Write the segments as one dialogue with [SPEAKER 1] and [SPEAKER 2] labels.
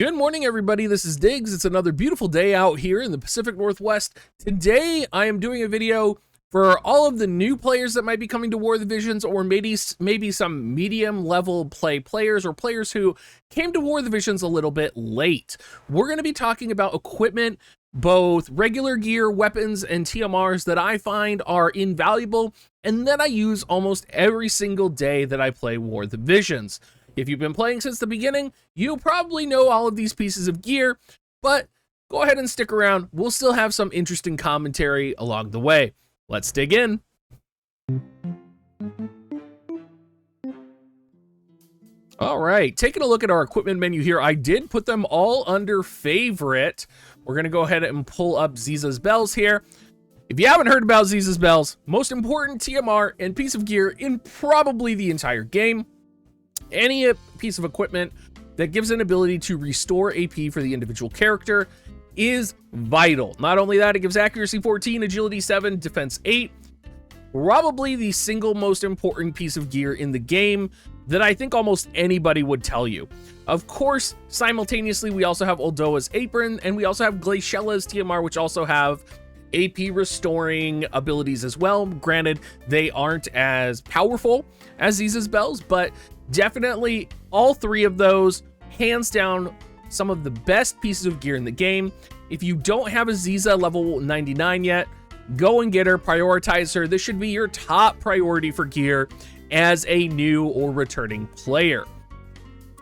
[SPEAKER 1] Good morning, everybody. This is Diggs. It's another beautiful day out here in the Pacific Northwest. Today, I am doing a video for all of the new players that might be coming to War of the Visions, or maybe some medium level players or players who came to War of the Visions a little bit late. We're going to be talking about equipment, both regular gear, weapons, and TMRs that I find are invaluable and that I use almost every single day that I play War of the Visions. If you've been playing since the beginning, you probably know all of these pieces of gear, but go ahead and stick around. We'll still have some interesting commentary along the way. Let's dig in. All right, taking a look at our equipment menu here, I did put them all under favorite. We're gonna go ahead and pull up Ziza's Bells here. If you haven't heard about Ziza's Bells, most important TMR and piece of gear in probably the entire game. Any piece of equipment that gives an ability to restore AP for the individual character is vital. Not only that, it gives accuracy 14, agility 7, defense 8. Probably the single most important piece of gear in the game that I think almost anybody would tell you. Of course, simultaneously, we also have Oldoa's Apron, and we also have Glaciela's TMR, which also have AP restoring abilities as well. Granted, they aren't as powerful as Ziza's Bells, but definitely all three of those, hands down, some of the best pieces of gear in the game. If you don't have a Ziza level 99 yet, go and get her, prioritize her. This should be your top priority for gear as a new or returning player.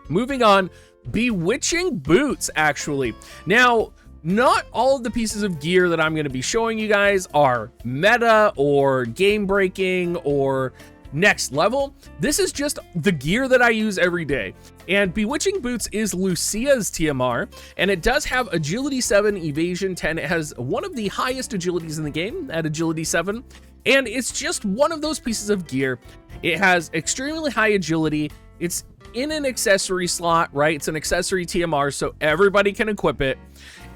[SPEAKER 1] Moving on, Bewitching Boots, actually. Now, not all of the pieces of gear that I'm going to be showing you guys are meta or game breaking or next level. This is just the gear that I use every day. And Bewitching Boots is Lucia's TMR, and it does have agility 7, evasion 10. It has one of the highest agilities in the game at agility 7, and it's just one of those pieces of gear. It has extremely high agility. It's in an accessory slot, right? It's an accessory TMR, so everybody can equip it.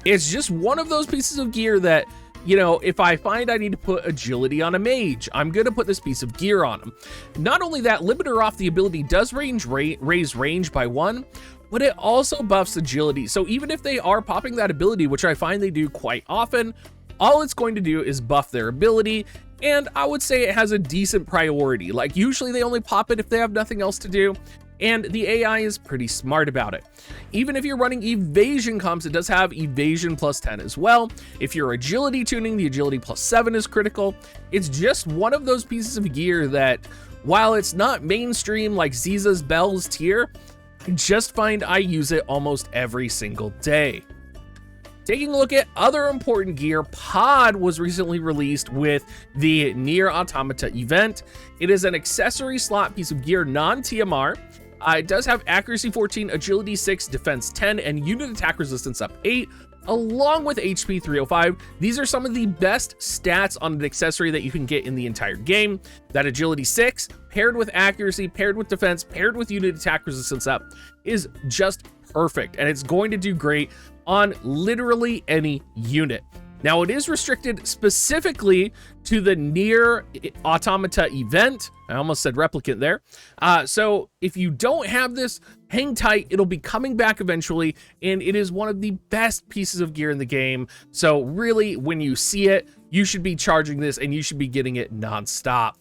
[SPEAKER 1] It's just one of those pieces of gear that, you know, if I find I need to put agility on a mage, I'm going to put this piece of gear on him. Not only that, limiter off the ability does raise range by 1, but it also buffs agility. So even if they are popping that ability, which I find they do quite often, all it's going to do is buff their ability. And I would say it has a decent priority. Like usually they only pop it if they have nothing else to do. And the AI is pretty smart about it. Even if you're running evasion comps, it does have evasion plus 10 as well. If you're agility tuning, the agility plus 7 is critical. It's just one of those pieces of gear that, while it's not mainstream like Ziza's Bells tier, I just find I use it almost every single day. Taking a look at other important gear, Pod was recently released with the Nier Automata event. It is an accessory slot piece of gear, non-TMR. It does have accuracy 14, agility 6, defense 10, and unit attack resistance up 8, along with HP 305. These are some of the best stats on an accessory that you can get in the entire game. That agility 6, paired with accuracy, paired with defense, paired with unit attack resistance up, is just perfect, and it's going to do great on literally any unit. Now, it is restricted specifically to the Nier Automata event. I almost said replicant there. So if you don't have this, hang tight. It'll be coming back eventually, and it is one of the best pieces of gear in the game. So really, when you see it, you should be charging this, and you should be getting it nonstop.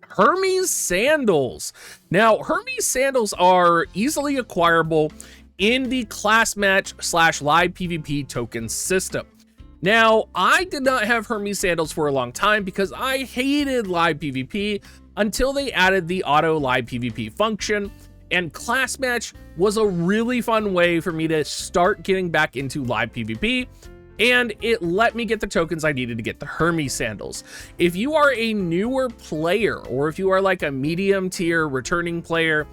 [SPEAKER 1] Hermes Sandals. Now, Hermes Sandals are easily acquirable in the class match / live PvP token system. Now, I did not have Hermes Sandals for a long time because I hated live PvP until they added the auto live PvP function, and class match was a really fun way for me to start getting back into live PvP, and it let me get the tokens I needed to get the Hermes Sandals. If you are a newer player, or if you are like a medium tier returning player,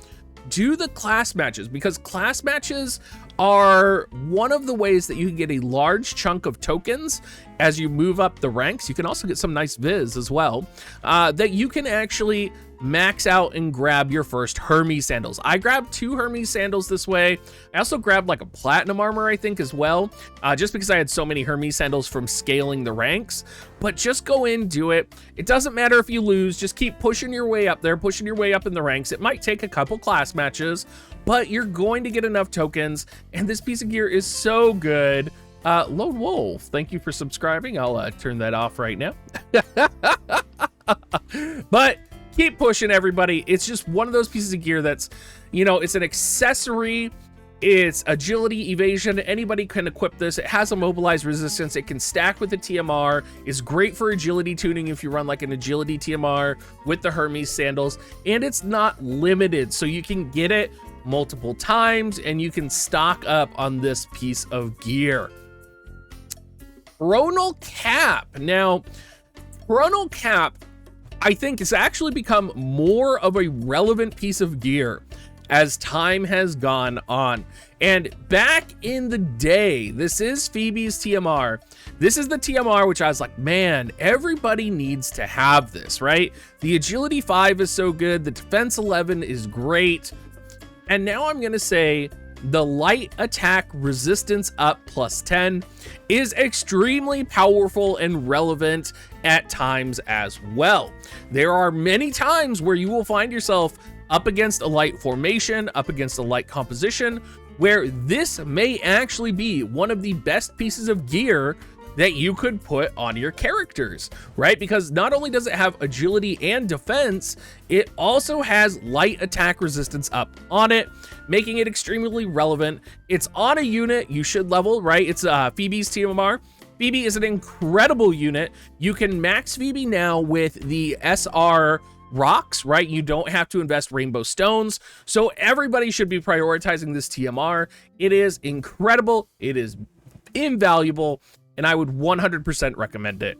[SPEAKER 1] do the class matches, because class matches are one of the ways that you can get a large chunk of tokens as you move up the ranks. You can also get some nice viz as well, that you can actually max out and grab your first Hermes sandals. I grabbed 2 Hermes sandals this way. I also grabbed like a platinum armor, I think, as well, just because I had so many Hermes sandals from scaling the ranks. But just go in, do it. It doesn't matter if you lose, just keep pushing your way up there, pushing your way up in the ranks. It might take a couple class matches, but you're going to get enough tokens, and this piece of gear is so good. Lone Wolf, thank you for subscribing. I'll turn that off right now. But keep pushing, everybody. It's just one of those pieces of gear that's, you know, it's an accessory. It's agility, evasion. Anybody can equip this. It has a mobilized resistance. It can stack with the TMR. It's great for agility tuning if you run like an agility TMR with the Hermes sandals. And it's not limited, so you can get it multiple times and you can stock up on this piece of gear. Chronal Cap. Now, Chronal Cap, I think, has actually become more of a relevant piece of gear as time has gone on. And back in the day, this is Phoebe's TMR. This is the TMR which I was like, man, everybody needs to have this, right? The agility 5 is so good. The defense 11 is great. And now I'm gonna say the light attack resistance up +10 is extremely powerful and relevant at times as well. There are many times where you will find yourself up against a light formation, up against a light composition, where this may actually be one of the best pieces of gear that you could put on your characters, right? Because not only does it have agility and defense, it also has light attack resistance up on it, making it extremely relevant. It's on a unit you should level, right? It's Phoebe's TMR. Phoebe is an incredible unit. You can max Phoebe now with the SR rocks, right? You don't have to invest rainbow stones. So everybody should be prioritizing this TMR. It is incredible. It is invaluable. And I would 100% recommend it.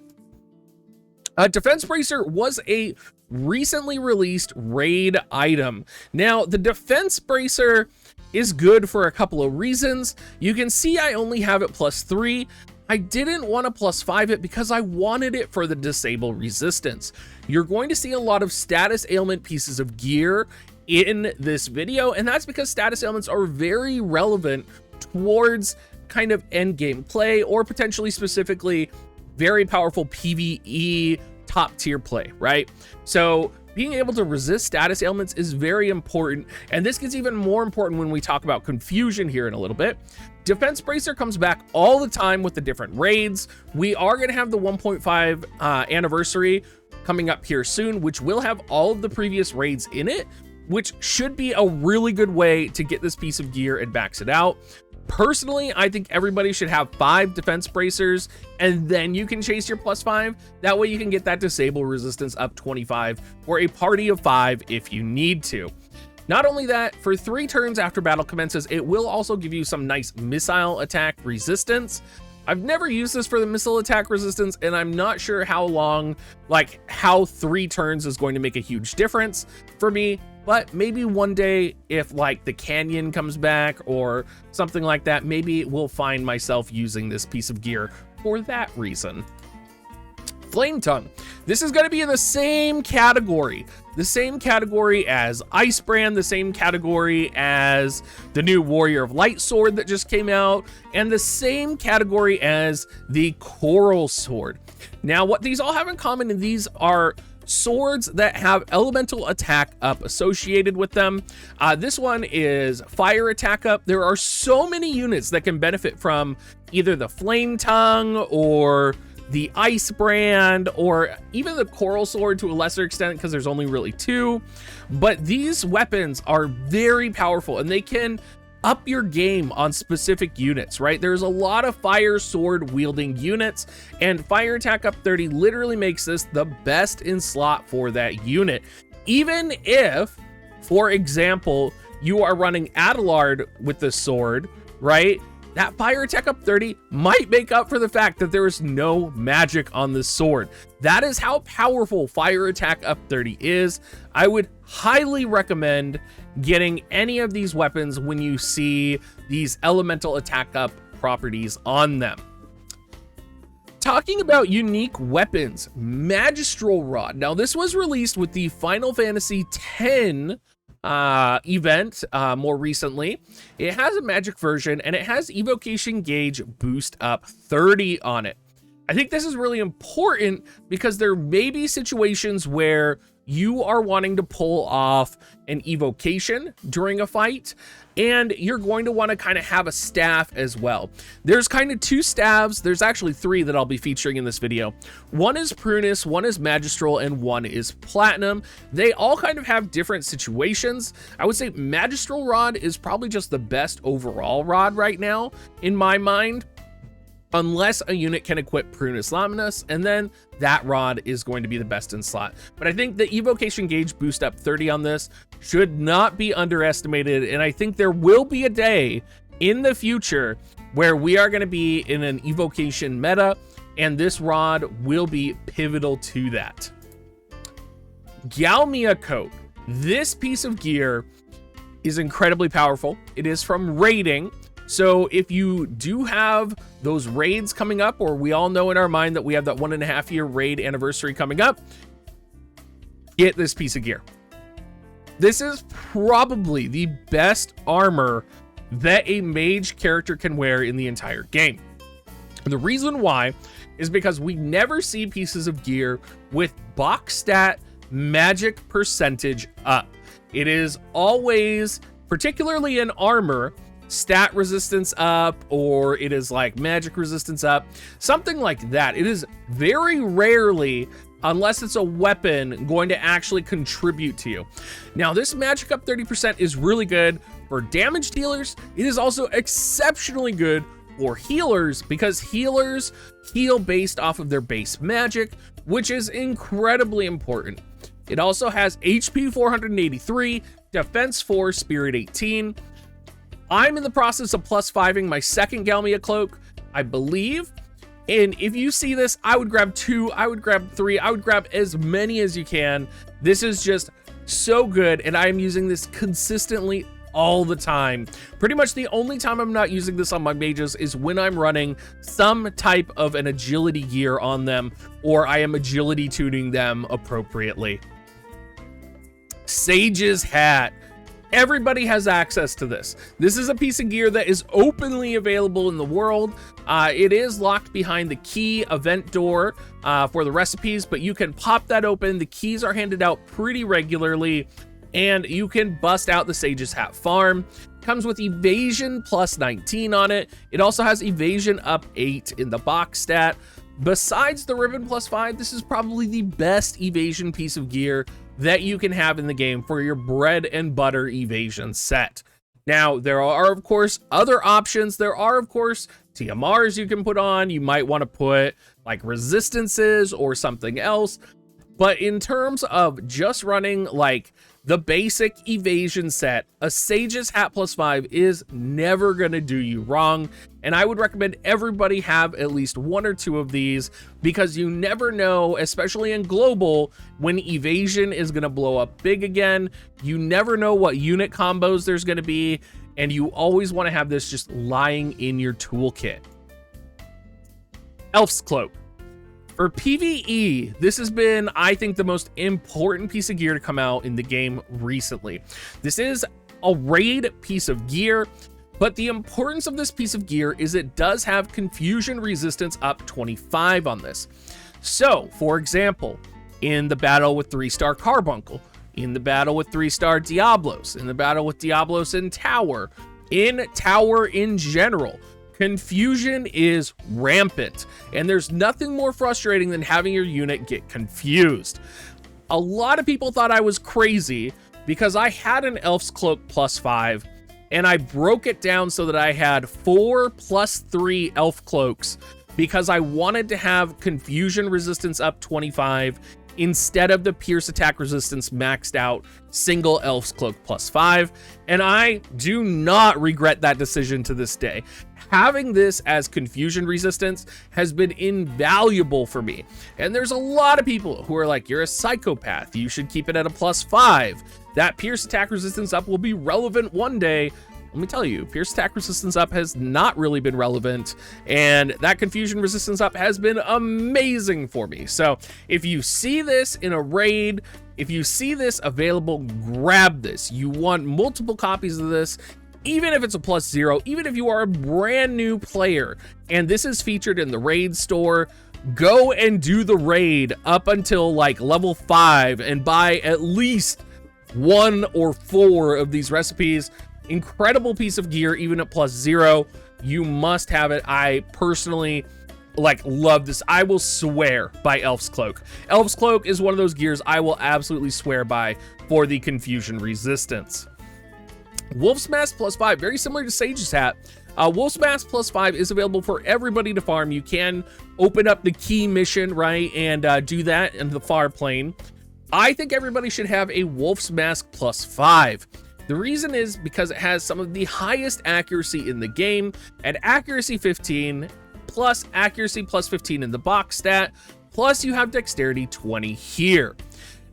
[SPEAKER 1] Defense Bracer was a recently released raid item. Now, the Defense Bracer is good for a couple of reasons. You can see I only have it +3. I didn't want to +5 it because I wanted it for the disable resistance. You're going to see a lot of status ailment pieces of gear in this video, and that's because status ailments are very relevant towards kind of end game play, or potentially specifically very powerful PvE top tier play, right? So being able to resist status ailments is very important, and this gets even more important when we talk about confusion here in a little bit. Defense Bracer comes back all the time with the different raids. We are going to have the 1.5 anniversary coming up here soon, which will have all of the previous raids in it, which should be a really good way to get this piece of gear and max it out. Personally, I think everybody should have 5 defense bracers, and then you can chase your +5. That way you can get that disable resistance up 25 for a party of 5 if you need to. Not only that, for 3 turns after battle commences, it will also give you some nice missile attack resistance. I've never used this for the missile attack resistance, and I'm not sure how long, like how 3 turns is going to make a huge difference for me. But maybe one day, if like the canyon comes back or something like that, maybe we'll find myself using this piece of gear for that reason. Flame Tongue. This is going to be in the same category as Ice Brand, the same category as the new Warrior of Light sword that just came out, and the same category as the Coral sword. Now, what these all have in common, and these are swords that have elemental attack up associated with them. This one is fire attack up. There are so many units that can benefit from either the Flame Tongue or the Ice Brand, or even the Coral sword to a lesser extent, because there's only really 2. But these weapons are very powerful, and they can up your game on specific units, right? There's a lot of fire sword wielding units, and fire attack up 30 literally makes this the best in slot for that unit. Even if, for example, you are running Adelard with the sword, right? That fire attack up 30 might make up for the fact that there is no magic on this sword. That is how powerful fire attack up 30 is. I would highly recommend getting any of these weapons when you see these elemental attack up properties on them. talking about unique weapons, Magistral Rod. Now, this was released with the Final Fantasy X event more recently. It has a magic version, and it has evocation gauge boost up 30 on it. I think this is really important because there may be situations where you are wanting to pull off an evocation during a fight, and you're going to want to kind of have a staff as well. There's kind of two staves. There's actually three that I'll be featuring in this video. One is Prunus, one is Magistral, and one is Platinum. They all kind of have different situations. I would say Magistral Rod is probably just the best overall rod right now in my mind, unless a unit can equip Prunus Laminus, and then that rod is going to be the best in slot. But I think the evocation gauge boost up 30 on this should not be underestimated, and I think there will be a day in the future where we are going to be in an evocation meta, and this rod will be pivotal to that. Galmia Coat. This piece of gear is incredibly powerful. It is from raiding. So if you do have those raids coming up, or we all know in our mind that we have that 1.5 year raid anniversary coming up, get this piece of gear. This is probably the best armor that a mage character can wear in the entire game. And the reason why is because we never see pieces of gear with box stat magic percentage up. It is always, particularly in armor, stat resistance up, or it is like magic resistance up, something like that. It is very rarely, unless it's a weapon, going to actually contribute to you. Now, this magic up 30% is really good for damage dealers. It is also exceptionally good for healers, because healers heal based off of their base magic, which is incredibly important. It also has HP 483, defense 4, spirit 18. I'm in the process of +5ing my second Galmia cloak, I believe. And if you see this, I would grab 2, I would grab 3, I would grab as many as you can. This is just so good, and I am using this consistently all the time. Pretty much the only time I'm not using this on my mages is when I'm running some type of an agility gear on them, or I am agility tuning them appropriately. Sage's Hat. Everybody has access to this. This is a piece of gear that is openly available in the world. It is locked behind the key event door for the recipes, but you can pop that open. The keys are handed out pretty regularly, and you can bust out the Sage's Hat farm. Comes with evasion +19 on it. It also has evasion up 8 in the box stat. Besides the ribbon +5, this is probably the best evasion piece of gear that you can have in the game for your bread and butter evasion set. Now, there are, of course, other options. There are, of course, TMRs you can put on. You might want to put like resistances or something else. But in terms of just running like the basic evasion set, a Sage's Hat +5 is never going to do you wrong. And I would recommend everybody have at least 1 or 2 of these, because you never know, especially in global, when evasion is going to blow up big again. You never know what unit combos there's going to be, and you always want to have this just lying in your toolkit. Elf's Cloak. For PvE, this has been, I think, the most important piece of gear to come out in the game recently. This is a raid piece of gear, but the importance of this piece of gear is it does have confusion resistance up 25 on this. So, for example, in the battle with 3-star Carbuncle, in the battle with 3-star Diablos, in the battle with Diablos in Tower in general, confusion is rampant, and there's nothing more frustrating than having your unit get confused. A lot of people thought I was crazy because I had an Elf's Cloak +5, and I broke it down so that I had 4 +3 Elf Cloaks because I wanted to have confusion resistance up 25 instead of the pierce attack resistance maxed out single Elf's Cloak +5, and I do not regret that decision to this day. Having this as confusion resistance has been invaluable for me, and there's a lot of people who are like, you're a psychopath, you should keep it at a +5. That pierce attack resistance up will be relevant one day. let me tell you, Pierce attack resistance up has not really been relevant, and that confusion resistance up has been amazing for me. So if you see this in a raid, if you see this available, grab this. You want multiple copies of this, even if it's a +0, even if you are a brand new player, and this is featured in the raid store, go and do the raid up until like level 5 and buy at least 1 or 4 of these recipes. Incredible piece of gear, even at +0. You must have it. I personally like love this. I will swear by Elf's Cloak. Elf's Cloak is one of those gears I will absolutely swear by for the confusion resistance. Wolf's Mask +5, very similar to Sage's Hat. Wolf's Mask +5 is available for everybody to farm. You can open up the key mission, right, and do that in the far plane. I think everybody should have a Wolf's Mask +5. The reason is because it has some of the highest accuracy in the game at accuracy 15, plus accuracy +15 in the box stat, plus you have dexterity 20 here.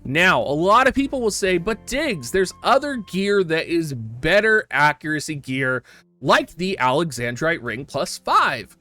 [SPEAKER 1] Now, a lot of people will say, but Diggs, there's other gear that is better accuracy gear, like the Alexandrite Ring +5.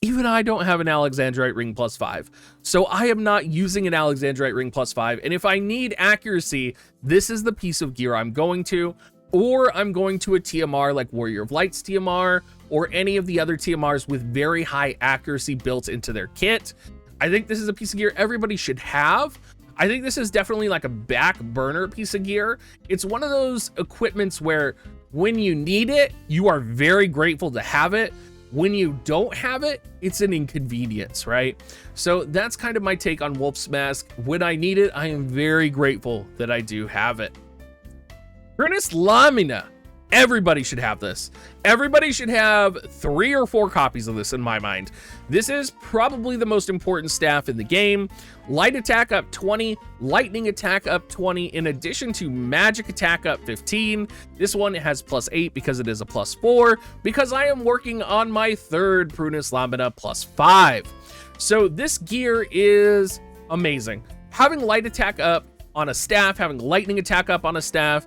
[SPEAKER 1] Even I don't have an Alexandrite Ring +5, so I am not using an Alexandrite Ring +5, and if I need accuracy, this is the piece of gear I'm going to, or I'm going to a TMR like Warrior of Light's TMR, or any of the other TMRs with very high accuracy built into their kit. I think this is a piece of gear everybody should have. I think this is definitely like a back burner piece of gear. It's one of those equipments where when you need it, you are very grateful to have it. When you don't have it, it's an inconvenience, right? So that's kind of my take on Wolf's Mask. When I need it, I am very grateful that I do have it. Prunus Lamina. Everybody should have this. Everybody should have 3 or 4 copies of this in my mind. This is probably the most important staff in the game. Light attack up 20, lightning attack up 20, in addition to magic attack up 15. This one has +8 because it is a +4, because I am working on my 3rd Prunus Lamina +5. So this gear is amazing. Having light attack up on a staff, having lightning attack up on a staff,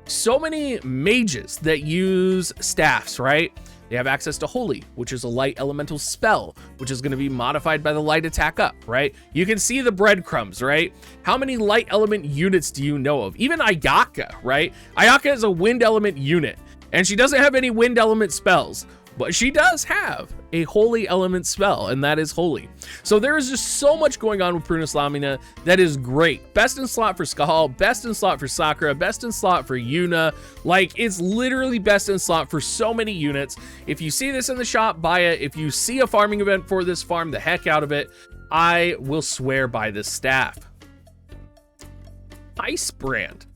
[SPEAKER 1] so many mages that use staffs, right? They have access to Holy, which is a light elemental spell, which is going to be modified by the light attack up, right? You can see the breadcrumbs, right? How many light element units do you know of? Even Ayaka, right? Ayaka is a wind element unit, and she doesn't have any wind element spells, but she does have a holy element spell, and that is Holy. So there is just so much going on with Prunus Lamina that is great. Best in slot for Skahal, best in slot for Sakura, best in slot for Yuna. Like, it's literally best in slot for so many units. If you see this in the shop, buy it. If you see a farming event for this, farm the heck out of it. I will swear by this staff. Ice Brand.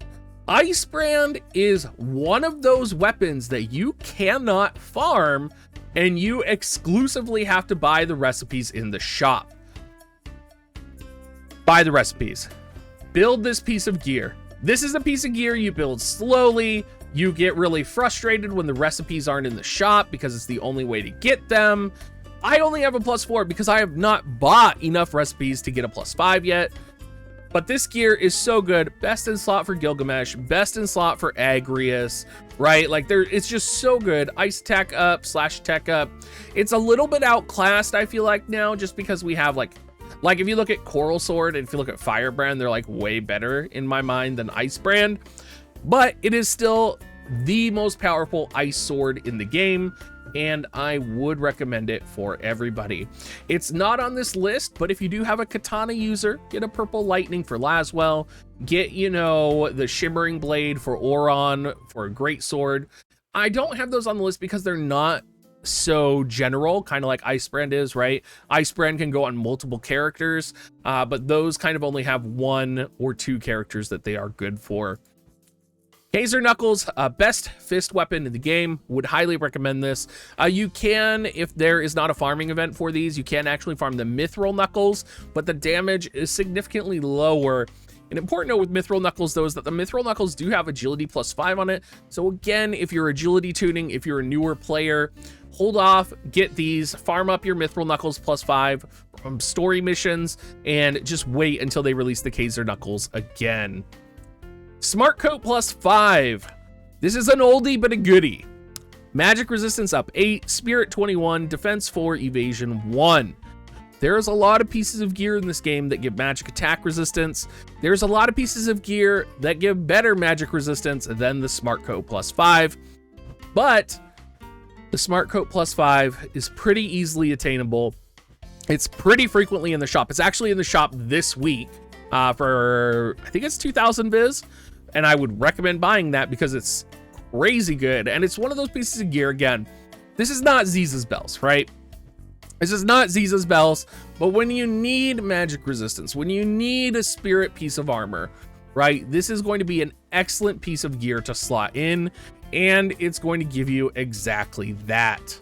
[SPEAKER 1] Ice Brand is one of those weapons that you cannot farm, and you exclusively have to buy the recipes in the shop. Buy the recipes. Build this piece of gear. This is a piece of gear you build slowly. You get really frustrated when the recipes aren't in the shop because it's the only way to get them. I only have a +4 because I have not bought enough recipes to get a +5 yet. But this gear is so good. Best in slot for Gilgamesh, best in slot for Agrius, right? Like, it's just so good. Ice attack up, slash attack up. It's a little bit outclassed, I feel like, now, just because we have like if you look at Coral Sword and if you look at Firebrand, they're like way better in my mind than Ice Brand. But it is still the most powerful ice sword in the game, and I would recommend it for everybody. It's not on this list, but if you do have a katana user, get a purple lightning for Laswell, get, you know, the shimmering blade for Oron for a great sword. I don't have those on the list because they're not so general, kind of like Ice Brand is, right? Ice Brand can go on multiple characters, but those kind of only have 1 or 2 characters that they are good for. Kaiser Knuckles, best fist weapon in the game. Would highly recommend this. You can, if there is not a farming event for these, you can actually farm the Mithril Knuckles, but the damage is significantly lower. An important note with Mithril Knuckles, though, is that the Mithril Knuckles do have agility +5 on it. So again, if you're agility tuning, if you're a newer player, hold off, get these, farm up your Mithril Knuckles +5 from story missions, and just wait until they release the Kaiser Knuckles again. Smart Coat +5. This is an oldie but a goodie. Magic resistance up 8, spirit 21, defense 4, evasion 1. There's a lot of pieces of gear in this game that give magic attack resistance. There's a lot of pieces of gear that give better magic resistance than the Smart Coat +5. But the Smart Coat +5 is pretty easily attainable. It's pretty frequently in the shop. It's actually in the shop this week for, I think it's 2,000 viz. And I would recommend buying that because it's crazy good. And it's one of those pieces of gear, again, this is not Ziza's Bells, right? This is not Ziza's Bells, but when you need magic resistance, when you need a spirit piece of armor, right, this is going to be an excellent piece of gear to slot in, and it's going to give you exactly that.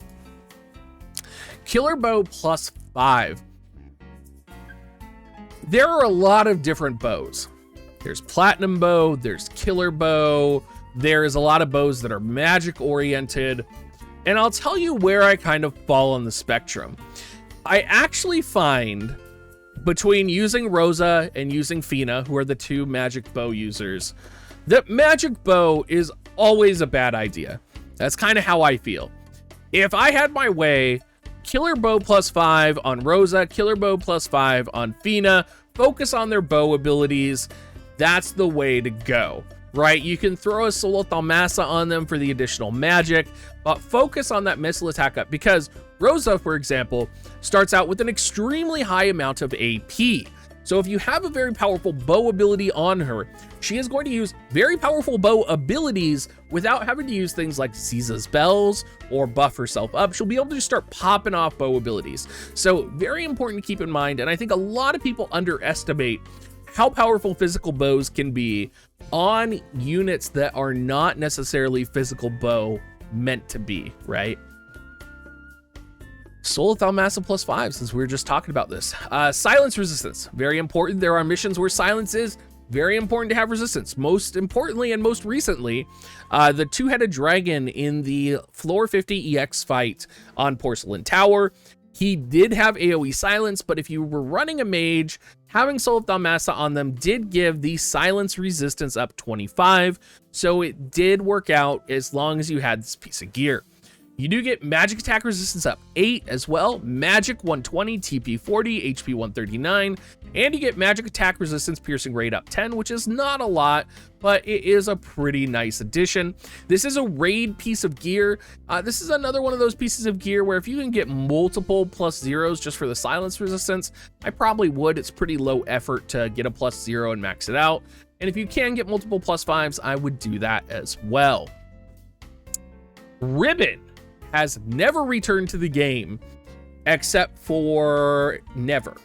[SPEAKER 1] Killer Bow +5. There are a lot of different bows. There's Platinum Bow, there's Killer Bow, there's a lot of bows that are magic oriented. And I'll tell you where I kind of fall on the spectrum. I actually find between using Rosa and using Fina, who are the two magic bow users, that magic bow is always a bad idea. That's kind of how I feel. If I had my way, Killer Bow +5 on Rosa, Killer Bow +5 on Fina, focus on their bow abilities. That's the way to go. Right, you can throw a Soul of Thalmasa on them for the additional magic, but focus on that missile attack up, because Rosa, for example, starts out with an extremely high amount of AP. So if you have a very powerful bow ability on her, she is going to use very powerful bow abilities without having to use things like Ziza's Bells or buff herself up. She'll be able to just start popping off bow abilities. So very important to keep in mind, and I think a lot of people underestimate how powerful physical bows can be on units that are not necessarily physical bow meant to be, right? Soul of Thalmasa +5, since we were just talking about this. Silence resistance, very important. There are missions where silence is very important to have resistance. Most importantly and most recently, the two-headed dragon in the floor 50 EX fight on Porcelain Tower. He did have AoE silence, but if you were running a mage, having Soul of Thalmasa on them did give the silence resistance up 25, so it did work out as long as you had this piece of gear. You do get magic attack resistance up 8 as well, magic 120, TP 40, HP 139, and you get magic attack resistance piercing rate up 10, which is not a lot, but it is a pretty nice addition. This is a raid piece of gear. This is another one of those pieces of gear where if you can get multiple +0s just for the silence resistance, I probably would. It's pretty low effort to get a +0 and max it out. And if you can get multiple +5s, I would do that as well. Ribbon has never returned to the game except for never.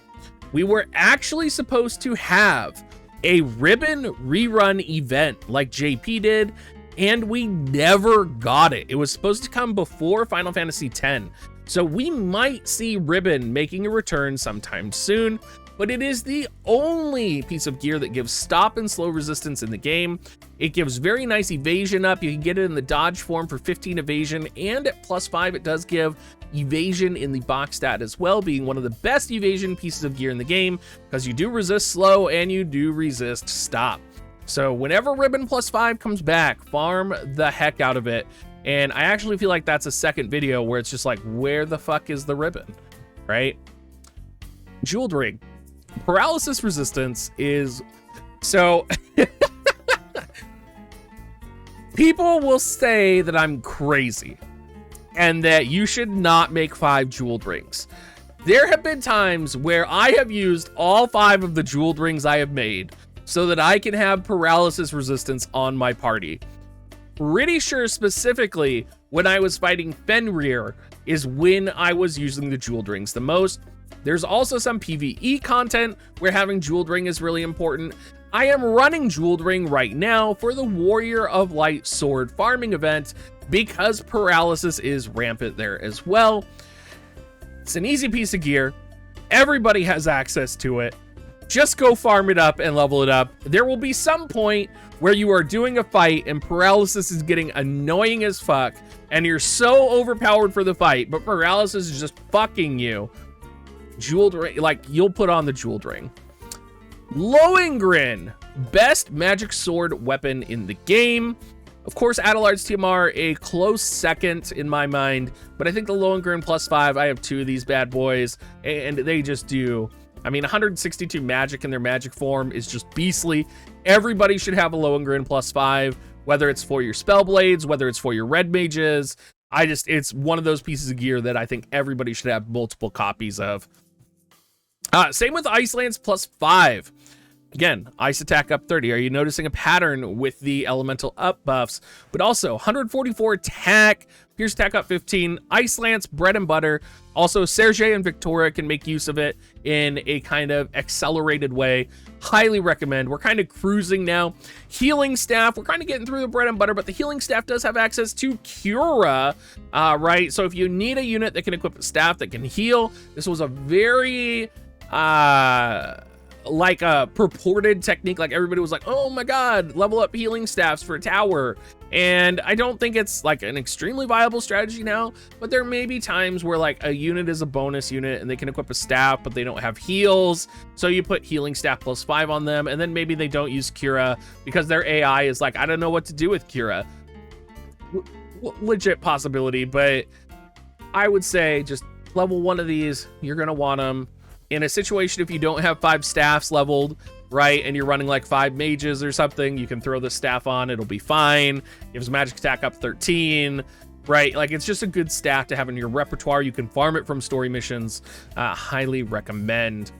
[SPEAKER 1] We were actually supposed to have a Ribbon rerun event like JP did, and we never got it. It was supposed to come before Final Fantasy X. So we might see Ribbon making a return sometime soon, but it is the only piece of gear that gives stop and slow resistance in the game. It gives very nice evasion up. You can get it in the dodge form for 15 evasion, and at +5 it does give evasion in the box stat as well, being one of the best evasion pieces of gear in the game, because you do resist slow and you do resist stop. So whenever Ribbon +5 comes back, farm the heck out of it. And I actually feel like that's a second video where it's just like, where the fuck is the ribbon, right? Jeweled Ring. Paralysis resistance is... So... People will say that I'm crazy and that you should not make 5 jeweled rings. There have been times where I have used all 5 of the jeweled rings I have made so that I can have paralysis resistance on my party. Pretty sure specifically when I was fighting Fenrir is when I was using the jeweled rings the most. There's also some PvE content where having jeweled ring is really important. I am running jeweled ring right now for the Warrior of Light sword farming event because paralysis is rampant there as well. It's an easy piece of gear. Everybody has access to it. Just go farm it up and level it up. There will be some point where you are doing a fight and paralysis is getting annoying as fuck and you're so overpowered for the fight, but paralysis is just fucking you. Jeweled ring, like, you'll put on the jeweled ring. Lohengrin, best magic sword weapon in the game. Of course, Adelard's TMR, a close second in my mind, but I think the Lohengrin +5, I have 2 of these bad boys, and they just do. I mean, 162 magic in their magic form is just beastly. Everybody should have a Lohengrin +5, whether it's for your spell blades, whether it's for your red mages. It's one of those pieces of gear that I think everybody should have multiple copies of. Same with Ice Lance +5. Again, ice attack up 30. Are you noticing a pattern with the elemental up buffs? But also 144 attack, pierce attack up 15, Ice Lance, bread and butter. Also, Serge and Victoria can make use of it in a kind of accelerated way. Highly recommend. We're kind of cruising now. Healing staff, we're kind of getting through the bread and butter, but the healing staff does have access to Cura, right? So if you need a unit that can equip a staff that can heal, this was a very like a purported technique. Like everybody was like, oh my god, level up healing staffs for a tower. And I don't think it's like an extremely viable strategy now, but there may be times where like a unit is a bonus unit and they can equip a staff, but they don't have heals. So you put healing staff +5 on them, and then maybe they don't use Cura because their AI is like, I don't know what to do with Cura. Legit possibility, but I would say just level 1 of these. You're going to want them. In a situation, if you don't have 5 staffs leveled, right, and you're running like 5 mages or something, you can throw the staff on, it'll be fine. Gives magic attack up 13, right? Like, it's just a good staff to have in your repertoire. You can farm it from story missions. Highly recommend.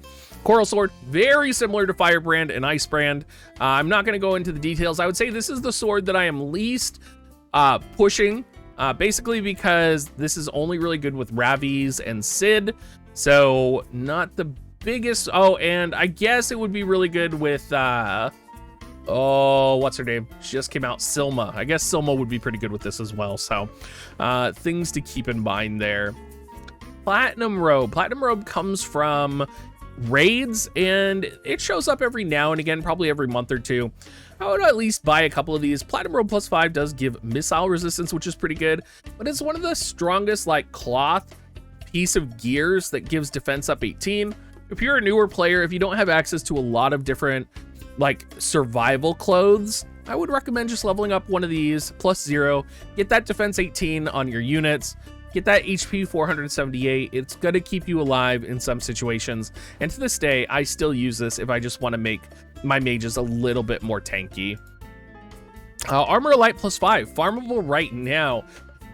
[SPEAKER 1] Coral Sword, very similar to Firebrand and Icebrand. I'm not going to go into the details. I would say this is the sword that I am least pushing, basically because this is only really good with Ravi's and Sid. So not the biggest. Oh, and I guess it would be really good with what's her name? She just came out, Silma. I guess Silma would be pretty good with this as well. So things to keep in mind there. Platinum Robe. Platinum Robe comes from raids, and it shows up every now and again, probably every month or two. I would at least buy a couple of these. Platinum Robe +5 does give missile resistance, which is pretty good, but it's one of the strongest like cloth piece of gears that gives defense up 18. If you're a newer player, if you don't have access to a lot of different like survival clothes, I would recommend just leveling up one of these +0, get that defense 18 on your units, get that HP 478. It's gonna keep you alive in some situations, and to this day I still use this if I just want to make my mages a little bit more tanky. Armor Light +5, farmable right now.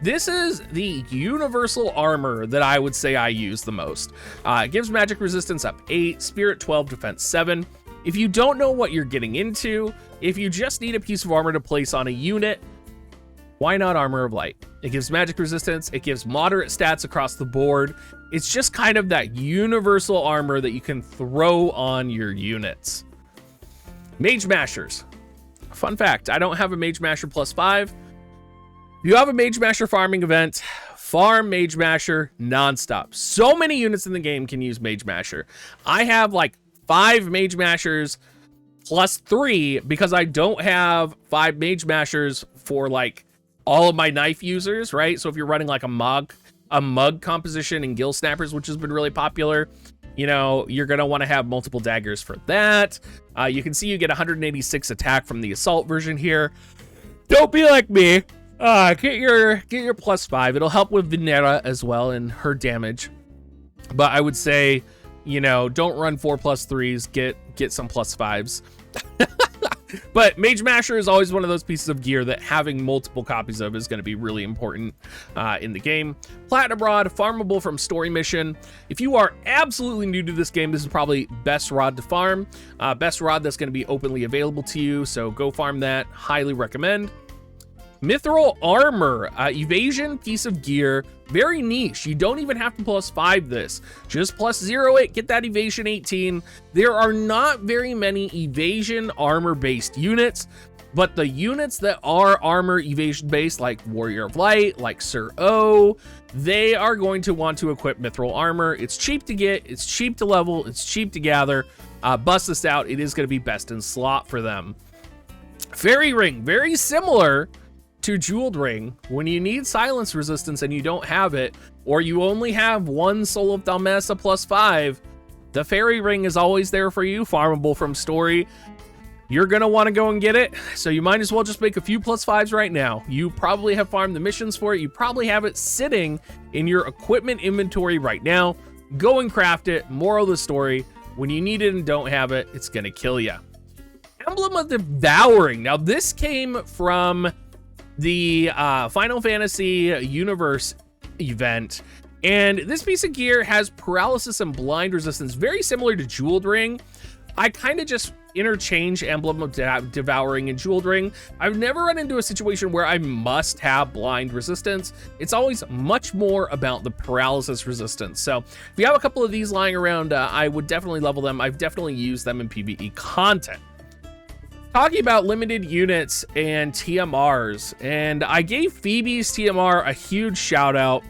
[SPEAKER 1] This is the universal armor that I would say I use the most. It gives magic resistance up 8, spirit 12, defense 7. If you don't know what you're getting into, if you just need a piece of armor to place on a unit, why not Armor of Light? It gives magic resistance, it gives moderate stats across the board. It's just kind of that universal armor that you can throw on your units. Mage Mashers. Fun fact, I don't have a Mage Masher +5. If you have a Mage Masher farming event, farm Mage Masher nonstop. So many units in the game can use Mage Masher. I have like 5 Mage Mashers +3 because I don't have 5 Mage Mashers for like all of my knife users, right? So if you're running like a mug composition in Gill Snappers, which has been really popular, you know, you're going to want to have multiple daggers for that. You can see you get 186 attack from the assault version here. Don't be like me. Get your +5. It'll help with Venera as well and her damage. But I would say, you know, don't run 4 +3s. Get some +5s. But Mage Masher is always one of those pieces of gear that having multiple copies of is going to be really important in the game. Platinum Rod, farmable from story mission. If you are absolutely new to this game, this is probably best rod to farm. Best rod that's going to be openly available to you, so go farm that. Highly recommend. Mithril Armor, evasion piece of gear, very niche. You don't even have to +5 this. Just +0 it, get that evasion 18. There are not very many evasion armor based units, but the units that are armor evasion based, like Warrior of Light, like Sir O, they are going to want to equip Mithril Armor. It's cheap to get, it's cheap to level, it's cheap to gather. Bust this out, it is going to be best in slot for them. Fairy Ring, very similar to Jeweled Ring. When you need silence resistance and you don't have it, or you only have one Soul of Dalmessa +5, the Fairy Ring is always there for you, farmable from story. you're going to want to go and get it. So you might as well just make a few +5s right now. You probably have farmed the missions for it. You probably have it sitting in your equipment inventory right now. Go and craft it. Moral of the story, when you need it and don't have it, it's going to kill you. Emblem of Devouring. Now, this came from the Final Fantasy Universe event. And this piece of gear has paralysis and blind resistance, very similar to Jeweled Ring. I kind of just interchange Emblem of Devouring and Jeweled Ring. I've never run into a situation where I must have blind resistance. It's always much more about the paralysis resistance. So if you have a couple of these lying around, I would definitely level them. I've definitely used them in PvE content. Talking about limited units and TMRs, and I gave Phoebe's TMR a huge shout out.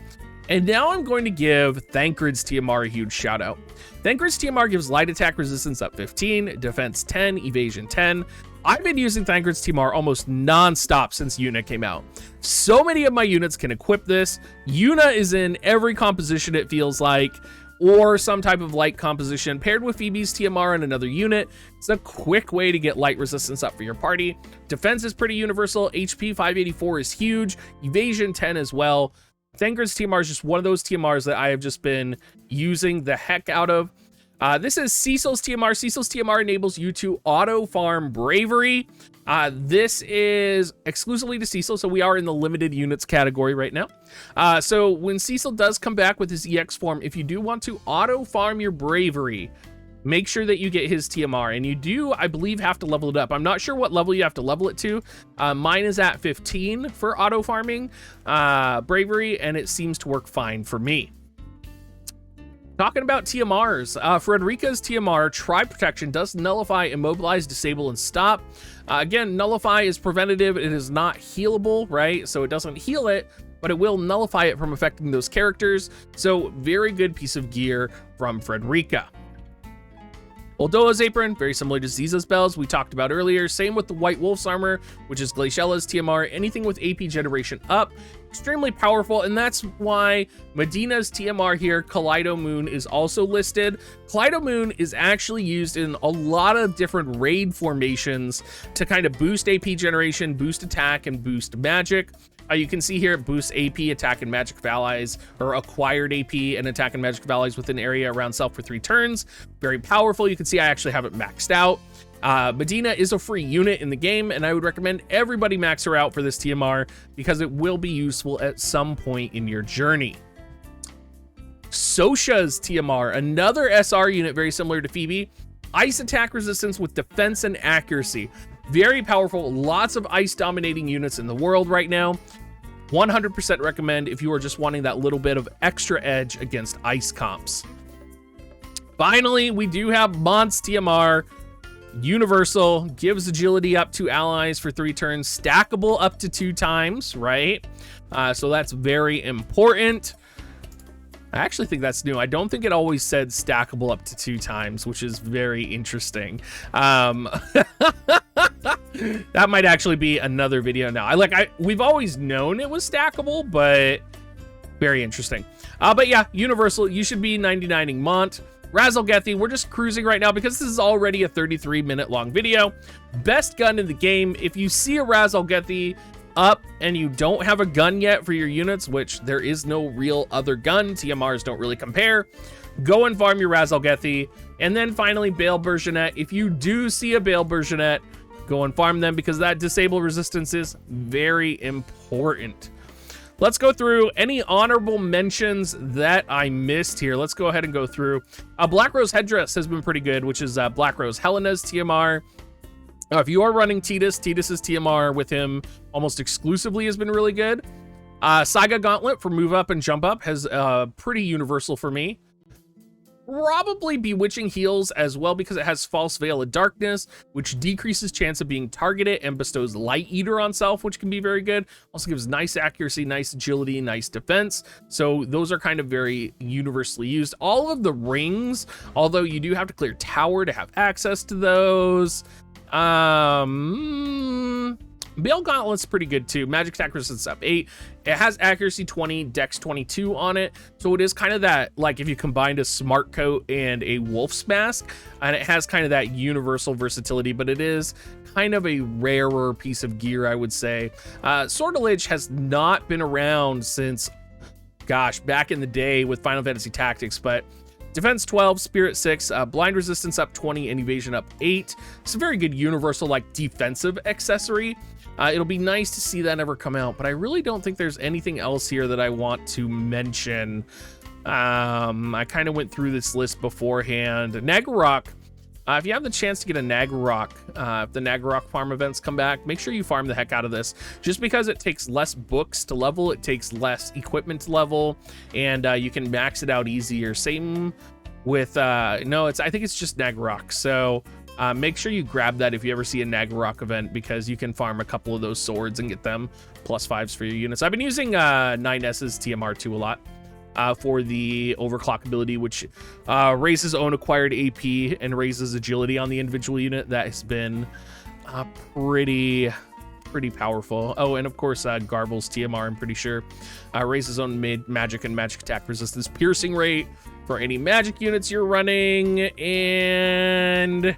[SPEAKER 1] And now I'm going to give Thancred's TMR a huge shout out. Thancred's TMR gives light attack resistance up 15, defense 10, evasion 10. I've been using Thancred's TMR almost non-stop since Yuna came out. So many of my units can equip this. Yuna is in every composition, it feels like, or some type of light composition. Paired with Phoebe's TMR and another unit, it's a quick way to get light resistance up for your party. Defense is pretty universal. HP 584 is huge. Evasion 10 as well. Thancred's TMR is just one of those TMRs that I have just been using the heck out of. This is Cecil's TMR. Cecil's TMR enables you to auto farm Bravery. This is exclusively to Cecil, so we are in the limited units category right now. So when Cecil does come back with his EX form, if you do want to auto farm your Bravery, make sure that you get his TMR, and you do, I believe, have to level it up. I'm not sure what level you have to level it to. Mine is at 15 for auto farming Bravery, and it seems to work fine for me. Talking about TMRs, Frederica's TMR, Tribe Protection, does nullify, immobilize, disable, and stop. Again, nullify is preventative. It is not healable, right? So it doesn't heal it, but it will nullify it from affecting those characters. So very good piece of gear from Frederica. Oldoa's Apron, very similar to Ziza's Bells we talked about earlier. Same with the White Wolf's Armor, which is Glaciela's TMR. Anything with AP generation up, extremely powerful, and that's why Medina's TMR here, Kaleido Moon, is also listed. Kaleido Moon is actually used in a lot of different raid formations to kind of boost AP generation, boost attack, and boost magic. You can see here it boosts AP, attack, and magic of allies, or acquired AP and attack and magic of allies within area around self for 3 turns. Very powerful. You can see I actually have it maxed out. Medina is a free unit in the game, and I would recommend everybody max her out for this TMR because it will be useful at some point in your journey. Sosha's TMR, another SR unit very similar to Phoebe. Ice attack resistance with defense and accuracy. Very powerful, lots of ice dominating units in the world right now. 100% recommend if you are just wanting that little bit of extra edge against ice comps. Finally, we do have Mont's TMR, universal, gives agility up to allies for 3 turns, stackable up to 2 times, right? So that's very important. I actually think that's new. I don't think it always said stackable up to 2 times, which is very interesting. That might actually be another video now. We've always known it was stackable, but very interesting. But yeah, universal, you should be 99ing Mont. Razzlegethi, we're just cruising right now because this is already a 33-minute long video. Best gun in the game. If you see a Razzlegethi up and you don't have a gun yet for your units, which there is no real other gun, TMRs don't really compare, go and farm your Razzlegethi. And then finally, Bale Bergenet. If you do see a Bale Bergenet, go and farm them because that disable resistance is very important. Let's go through any honorable mentions that I missed here. Let's go ahead and go through. Black Rose Headdress has been pretty good, which is Black Rose Helena's TMR. If you are running Tidus's TMR with him almost exclusively has been really good. Saga Gauntlet for move up and jump up has pretty universal for me. Probably Bewitching Heals as well because it has False Veil of Darkness, which decreases chance of being targeted and bestows Light Eater on self, which can be very good. Also gives nice accuracy, nice agility, nice defense. So those are kind of very universally used. All of the rings, although you do have to clear tower to have access to those. Bale Gauntlet's pretty good too. Magic attack resistance up 8. It has accuracy 20, dex 22 on it. So it is kind of that, like if you combined a smart coat and a wolf's mask, and it has kind of that universal versatility, but it is kind of a rarer piece of gear, I would say. Sortilege has not been around since, gosh, back in the day with Final Fantasy Tactics, but defense 12, spirit 6, blind resistance up 20, and evasion up 8. It's a very good universal, like, defensive accessory. It'll be nice to see that ever come out, but I really don't think there's anything else here that I want to mention. I kind of went through this list beforehand. Naggarok. If you have the chance to get a Naggarok, if the Naggarok farm events come back, make sure you farm the heck out of this. Just because it takes less books to level, it takes less equipment to level, and you can max it out easier. Same with, I think it's just Naggarok. So make sure you grab that if you ever see a Naggarok event, because you can farm a couple of those swords and get them +5s for your units. I've been using 9S's TMR2 a lot. For the overclock ability, which raises own acquired AP and raises agility on the individual unit. That has been pretty powerful. Oh, and of course, Garble's TMR, I'm pretty sure, raises own magic and magic attack resistance, piercing rate for any magic units you're running, and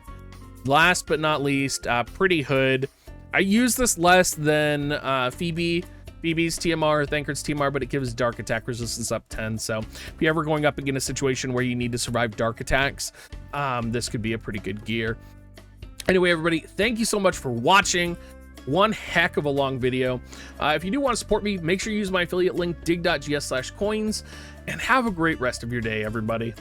[SPEAKER 1] last but not least, Pretty Hood. I use this less than Phoebe's TMR, Thancred's TMR, but it gives dark attack resistance up 10. So if you're ever going up against a situation where you need to survive dark attacks, this could be a pretty good gear. Anyway, everybody, thank you so much for watching. One heck of a long video. If you do want to support me, make sure you use my affiliate link, dig.gs/coins, and have a great rest of your day, everybody.